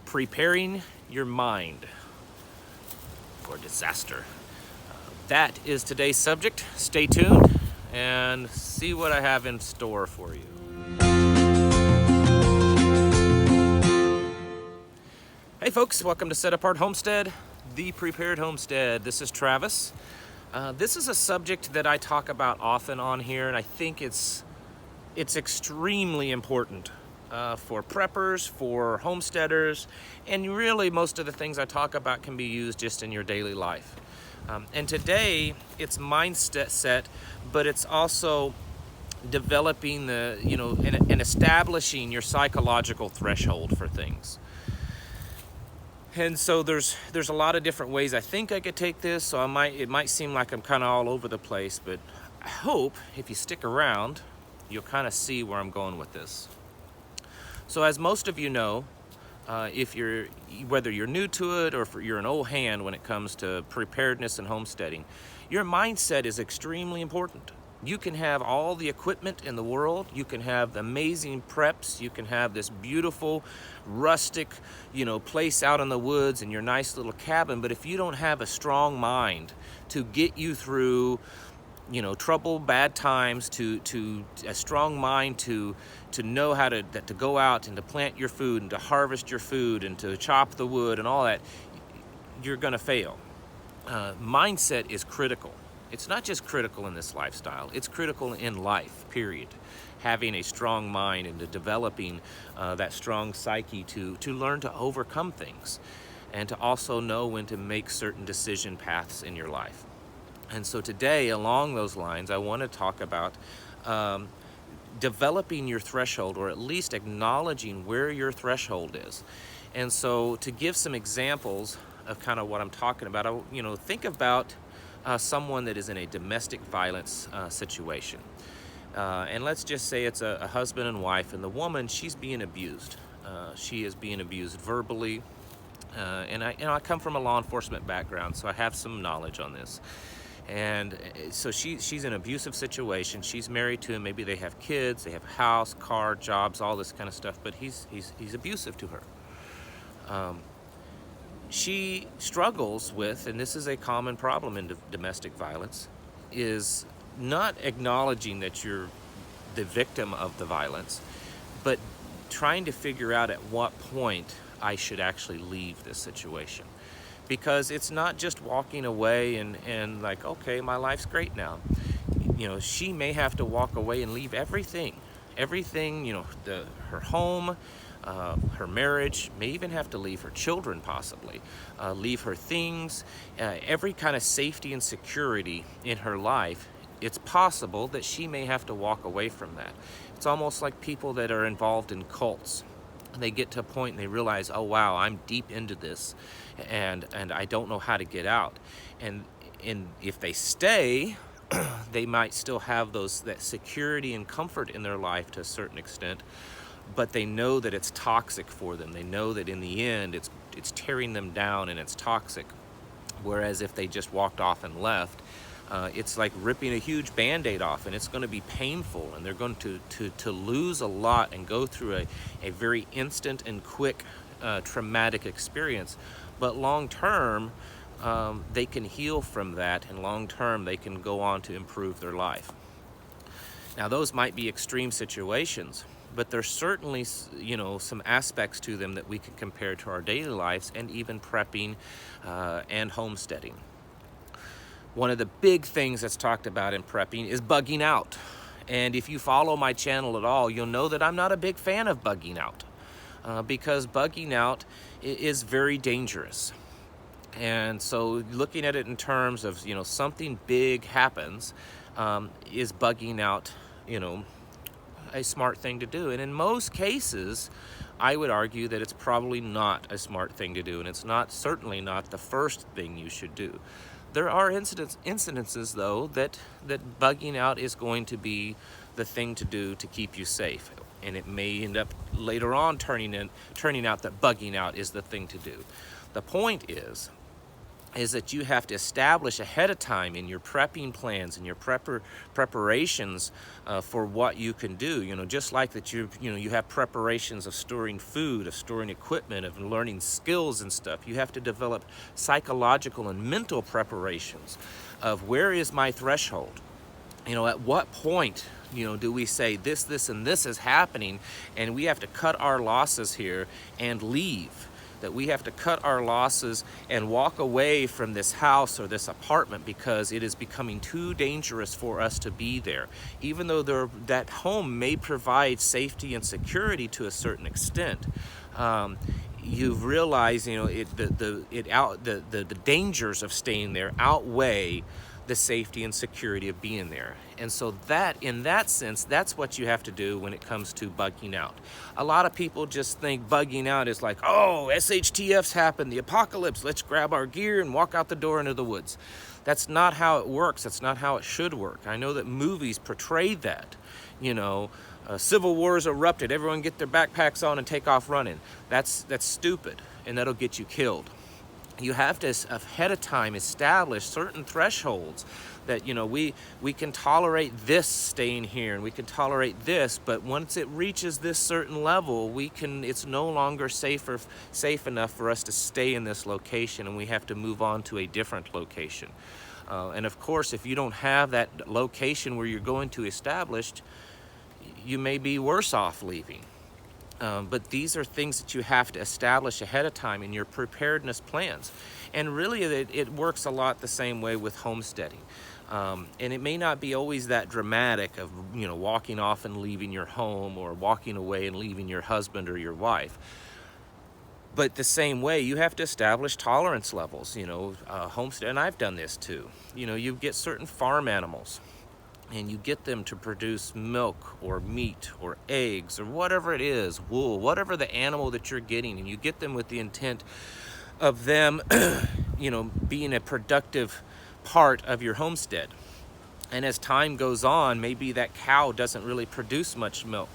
preparing your mind for disaster. That is today's subject. Stay tuned and see what I have in store for you. Hey folks, welcome to Set Apart Homestead, the prepared homestead. This is Travis. This is a subject that I talk about often on here, and I think it's extremely important for preppers, for homesteaders, and really most of the things I talk about can be used just in your daily life. And today it's mindset set, but it's also developing and establishing your psychological threshold for things. And so there's a lot of different ways I think I could take this, so it might seem like I'm kind of all over the place, but I hope if you stick around, you'll kind of see where I'm going with this. So as most of you know, whether you're new to it or if you're an old hand when it comes to preparedness and homesteading, your mindset is extremely important. You can have all the equipment in the world, you can have amazing preps, you can have this beautiful rustic, place out in the woods in your nice little cabin, but if you don't have a strong mind to get you through trouble, bad times, to a strong mind to know how to go out and to plant your food and to harvest your food and to chop the wood and all that, you're going to fail. Mindset is critical. It's not just critical in this lifestyle, it's critical in life, period. Having a strong mind and to developing that strong psyche to learn to overcome things and to also know when to make certain decision paths in your life. And so today, along those lines, I want to talk about developing your threshold, or at least acknowledging where your threshold is. And so to give some examples of kind of what I'm talking about, think about someone that is in a domestic violence situation. And let's just say it's a husband and wife, and the woman, she's being abused. She is being abused verbally. And I come from a law enforcement background, so I have some knowledge on this. And so she's in an abusive situation. She's married to him. Maybe they have kids, they have a house, car, jobs, all this kind of stuff. But he's abusive to her. She struggles with, and this is a common problem in domestic violence, is not acknowledging that you're the victim of the violence, but trying to figure out at what point I should actually leave this situation. Because it's not just walking away and like, okay, my life's great now. She may have to walk away and leave everything, her home, her marriage, may even have to leave her children possibly, leave her things, every kind of safety and security in her life. It's possible that she may have to walk away from that. It's almost like people that are involved in cults. They get to a point and they realize, oh wow, I'm deep into this and I don't know how to get out. And if they stay, they might still have that security and comfort in their life to a certain extent, but they know that it's toxic for them. They know that in the end it's tearing them down and it's toxic. Whereas if they just walked off and left, it's like ripping a huge Band-Aid off, and it's going to be painful, and they're going to lose a lot and go through a very instant and quick traumatic experience. But long term, they can heal from that, and long term they can go on to improve their life. Now those might be extreme situations, but there's certainly some aspects to them that we can compare to our daily lives and even prepping and homesteading. One of the big things that's talked about in prepping is bugging out. And if you follow my channel at all, you'll know that I'm not a big fan of bugging out because bugging out is very dangerous. And so looking at it in terms of, something big happens, is bugging out, a smart thing to do. And in most cases, I would argue that it's probably not a smart thing to do, and it's certainly not the first thing you should do. There are incidences though that bugging out is going to be the thing to do to keep you safe, and it may end up later on turning out that bugging out is the thing to do. The point is is that you have to establish ahead of time in your prepping plans and your preparations for what you can do. Just like that you have preparations of storing food, of storing equipment, of learning skills and stuff. You have to develop psychological and mental preparations of where is my threshold. At what point do we say this and this is happening, and we have to cut our losses here and leave. That we have to cut our losses and walk away from this house or this apartment because it is becoming too dangerous for us to be there. Even though that home may provide safety and security to a certain extent, you've realized the dangers of staying there outweigh the safety and security of being there. And so in that sense, that's what you have to do when it comes to bugging out. A lot of people just think bugging out is like, oh, SHTF's happened, the apocalypse, let's grab our gear and walk out the door into the woods. That's not how it works. That's not how it should work. I know that movies portray that. Civil wars erupted, everyone get their backpacks on and take off running. That's stupid, and that'll get you killed. You have to ahead of time establish certain thresholds that we can tolerate this staying here and we can tolerate this, but once it reaches this certain level, it's no longer safe enough for us to stay in this location, and we have to move on to a different location. And of course, if you don't have that location where you're going to establish, you may be worse off leaving. But these are things that you have to establish ahead of time in your preparedness plans. And really, it works a lot the same way with homesteading. And it may not be always that dramatic of, walking off and leaving your home, or walking away and leaving your husband or your wife. But the same way, you have to establish tolerance levels. Homestead, and I've done this too. You get certain farm animals, and you get them to produce milk or meat or eggs or whatever it is, wool, whatever the animal that you're getting, and you get them with the intent of them, being a productive part of your homestead. And as time goes on, maybe that cow doesn't really produce much milk.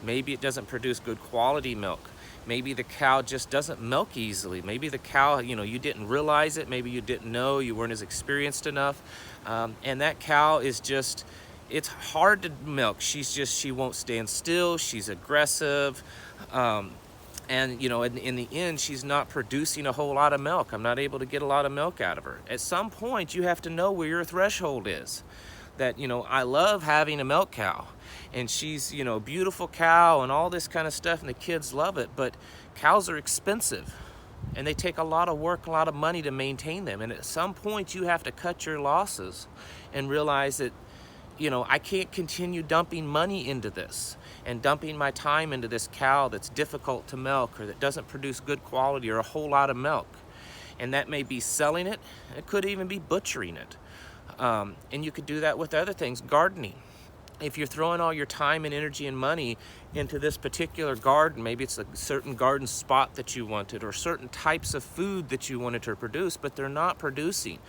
Maybe it doesn't produce good quality milk. Maybe the cow just doesn't milk easily. Maybe the cow, you didn't realize it. Maybe you didn't know, you weren't as experienced enough. And that cow is just, it's hard to milk. She won't stand still. She's aggressive. And, in the end, she's not producing a whole lot of milk. I'm not able to get a lot of milk out of her. At some point, you have to know where your threshold is. That, I love having a milk cow, and she's, beautiful cow and all this kind of stuff, and the kids love it, but cows are expensive, and they take a lot of work, a lot of money to maintain them. And at some point, you have to cut your losses and realize that, I can't continue dumping money into this and dumping my time into this cow that's difficult to milk, or that doesn't produce good quality or a whole lot of milk. And that may be selling it. It could even be butchering it. And you could do that with other things. Gardening. If you're throwing all your time and energy and money into this particular garden, maybe it's a certain garden spot that you wanted, or certain types of food that you wanted to produce, but they're not producing.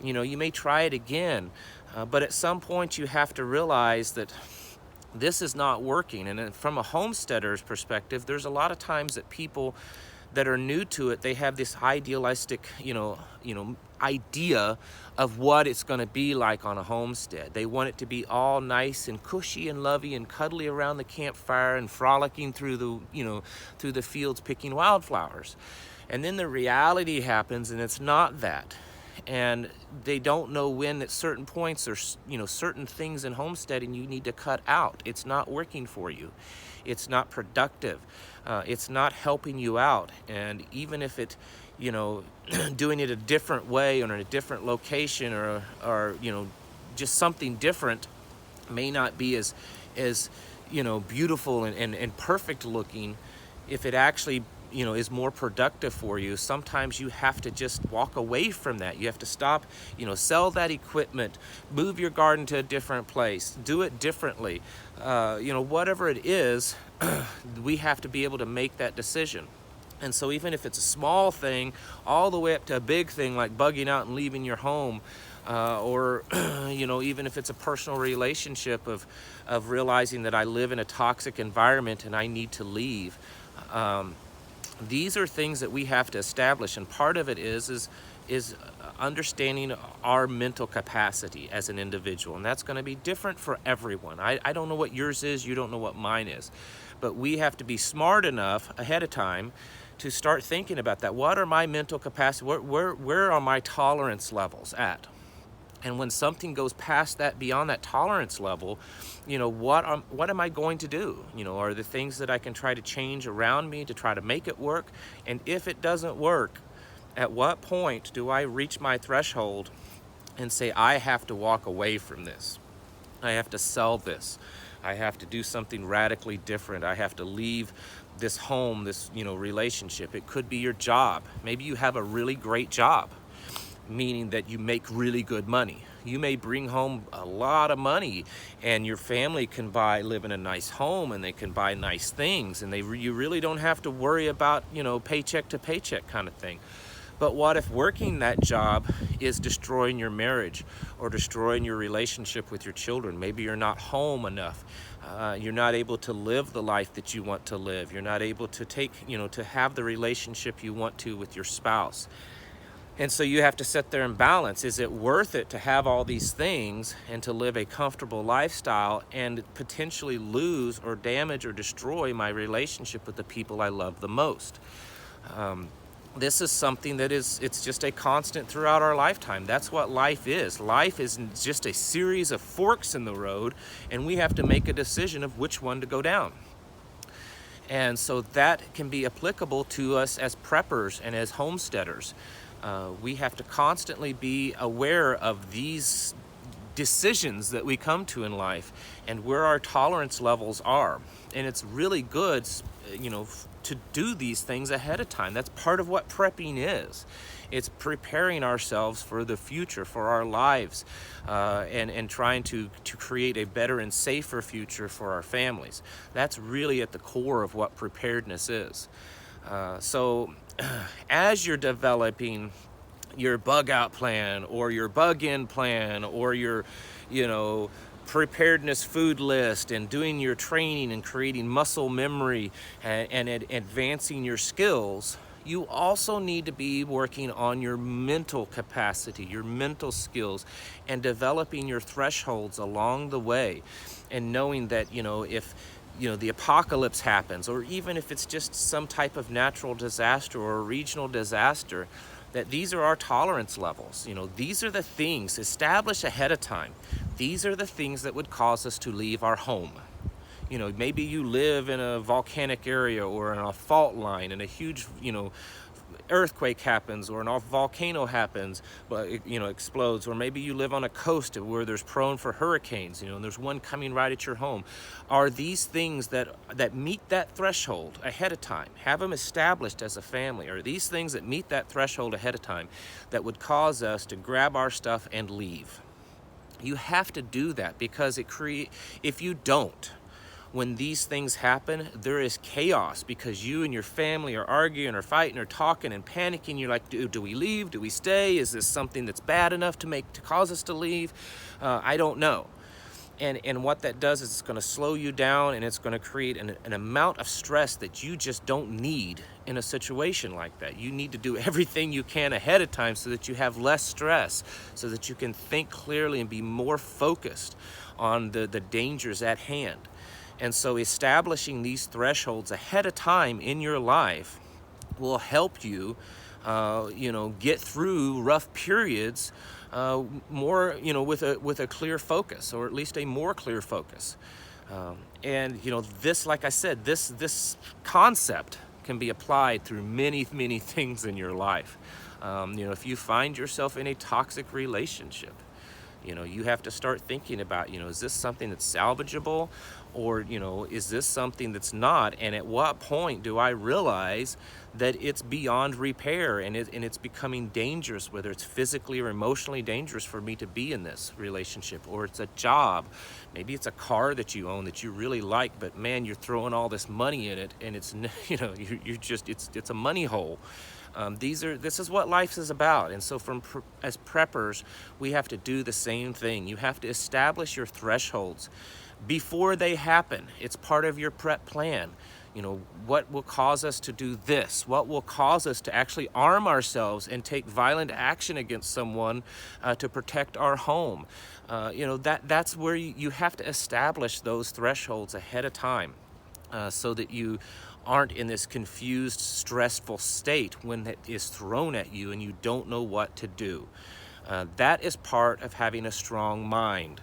You may try it again, but at some point you have to realize that this is not working. And from a homesteader's perspective, there's a lot of times that people that are new to it, they have this idealistic, idea of what it's going to be like on a homestead. They want it to be all nice and cushy and lovey and cuddly around the campfire and frolicking through the fields picking wildflowers. And then the reality happens, and it's not that. And they don't know when at certain points or certain things in homesteading you need to cut out. It's not working for you. It's not productive. It's not helping you out. And even if it, doing it a different way or in a different location or just something different may not be as beautiful and perfect looking, if it actually is more productive for you, sometimes you have to just walk away from that. You have to stop, sell that equipment, move your garden to a different place, do it differently. Whatever it is, we have to be able to make that decision. And so even if it's a small thing, all the way up to a big thing like bugging out and leaving your home, or even if it's a personal relationship of realizing that I live in a toxic environment and I need to leave. These are things that we have to establish, and part of it is is understanding our mental capacity as an individual. And that's going to be different for everyone. I don't know what yours is, you don't know what mine is. But we have to be smart enough ahead of time to start thinking about that. What are my mental capacity? Where are my tolerance levels at? And when something goes past that, beyond that tolerance level, what am I going to do? Are there things that I can try to change around me to try to make it work? And if it doesn't work, at what point do I reach my threshold and say, I have to walk away from this? I have to sell this. I have to do something radically different. I have to leave this home, this relationship. It could be your job. Maybe you have a really great job, meaning that you make really good money. You may bring home a lot of money, and your family can live in a nice home, and they can buy nice things, and you really don't have to worry about paycheck to paycheck kind of thing. But what if working that job is destroying your marriage or destroying your relationship with your children? Maybe you're not home enough. You're not able to live the life that you want to live. You're not able to to have the relationship you want to with your spouse. And so you have to sit there and balance. Is it worth it to have all these things and to live a comfortable lifestyle and potentially lose or damage or destroy my relationship with the people I love the most? This is something that it's just a constant throughout our lifetime. That's what life is. Life is just a series of forks in the road, and we have to make a decision of which one to go down. And so that can be applicable to us as preppers and as homesteaders. We have to constantly be aware of these decisions that we come to in life and where our tolerance levels are. And it's really good, to do these things ahead of time. That's part of what prepping is. It's preparing ourselves for the future, for our lives, and trying to create a better and safer future for our families. That's really at the core of what preparedness is. So as you're developing your bug out plan or your bug in plan or your, preparedness food list and doing your training and creating muscle memory and advancing your skills, you also need to be working on your mental capacity, your mental skills, and developing your thresholds along the way, and knowing that, if the apocalypse happens, or even if it's just some type of natural disaster or a regional disaster, that these are our tolerance levels. These are the things established ahead of time. These are the things that would cause us to leave our home. Maybe you live in a volcanic area or in a fault line and a huge, earthquake happens or a volcano happens, but explodes, or maybe you live on a coast where there's prone for hurricanes, and there's one coming right at your home. Are these things that meet that threshold ahead of time? Have them established as a family. Are these things that meet that threshold ahead of time that would cause us to grab our stuff and leave? You have to do that, because if you don't, when these things happen, there is chaos, because you and your family are arguing or fighting or talking and panicking. You're like, do we leave? Do we stay? Is this something that's bad enough to cause us to leave? I don't know. And what that does is it's going to slow you down, and it's going to create an amount of stress that you just don't need in a situation like that. You need to do everything you can ahead of time so that you have less stress, so that you can think clearly and be more focused on the dangers at hand. And so establishing these thresholds ahead of time in your life will help you, get through rough periods more, with a clear focus, or at least a more clear focus. And this, like I said, this concept can be applied through many, many things in your life. If you find yourself in a toxic relationship, you have to start thinking about, is this something that's salvageable, or, is this something that's not? And at what point do I realize that it's beyond repair and it's becoming dangerous, whether it's physically or emotionally dangerous for me to be in this relationship, or it's a job. Maybe it's a car that you own that you really like, but man, you're throwing all this money in it, and it's, it's a money hole. This is what life is about. And so as preppers, we have to do the same thing. You have to establish your thresholds before they happen. It's part of your prep plan. What will cause us to do this? What will cause us to actually arm ourselves and take violent action against someone to protect our home? That's where you have to establish those thresholds ahead of time, so that you aren't in this confused, stressful state when it is thrown at you and you don't know what to do. That is part of having a strong mind.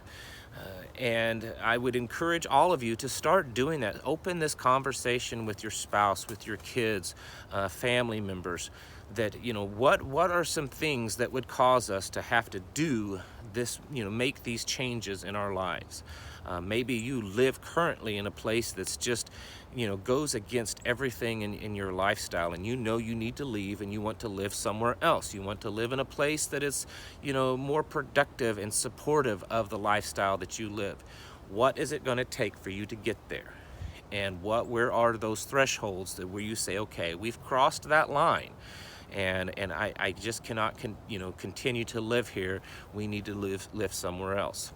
And I would encourage all of you to start doing that. Open this conversation with your spouse, with your kids, family members, that, what are some things that would cause us to have to do this, make these changes in our lives. Maybe you live currently in a place that's just, goes against everything in your lifestyle, and you need to leave and you want to live somewhere else. You want to live in a place that is, more productive and supportive of the lifestyle that you live. What is it going to take for you to get there? And where are those thresholds where you say, okay, we've crossed that line, and I just cannot continue to live here. We need to live somewhere else.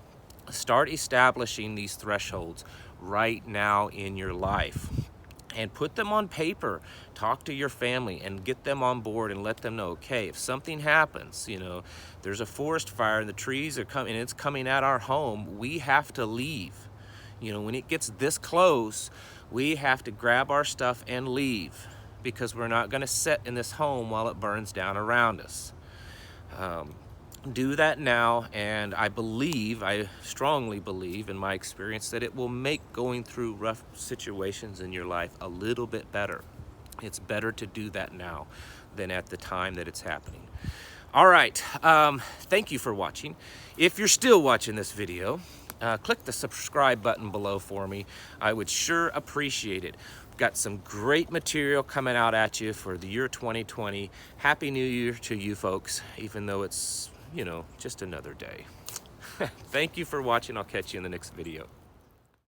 Start establishing these thresholds right now in your life and put them on paper. Talk to your family and get them on board and let them know, okay, if something happens, there's a forest fire and the trees are coming and it's coming at our home, we have to leave. When it gets this close, we have to grab our stuff and leave, because we're not going to sit in this home while it burns down around us. Do that now, and I strongly believe in my experience that it will make going through rough situations in your life a little bit better. It's better to do that now than at the time that it's happening. All right, thank you for watching. If you're still watching this video, click the subscribe button below for me. I would sure appreciate it. Got some great material coming out at you for the year 2020. Happy New Year to you folks, even though it's, just another day. Thank you for watching. I'll catch you in the next video.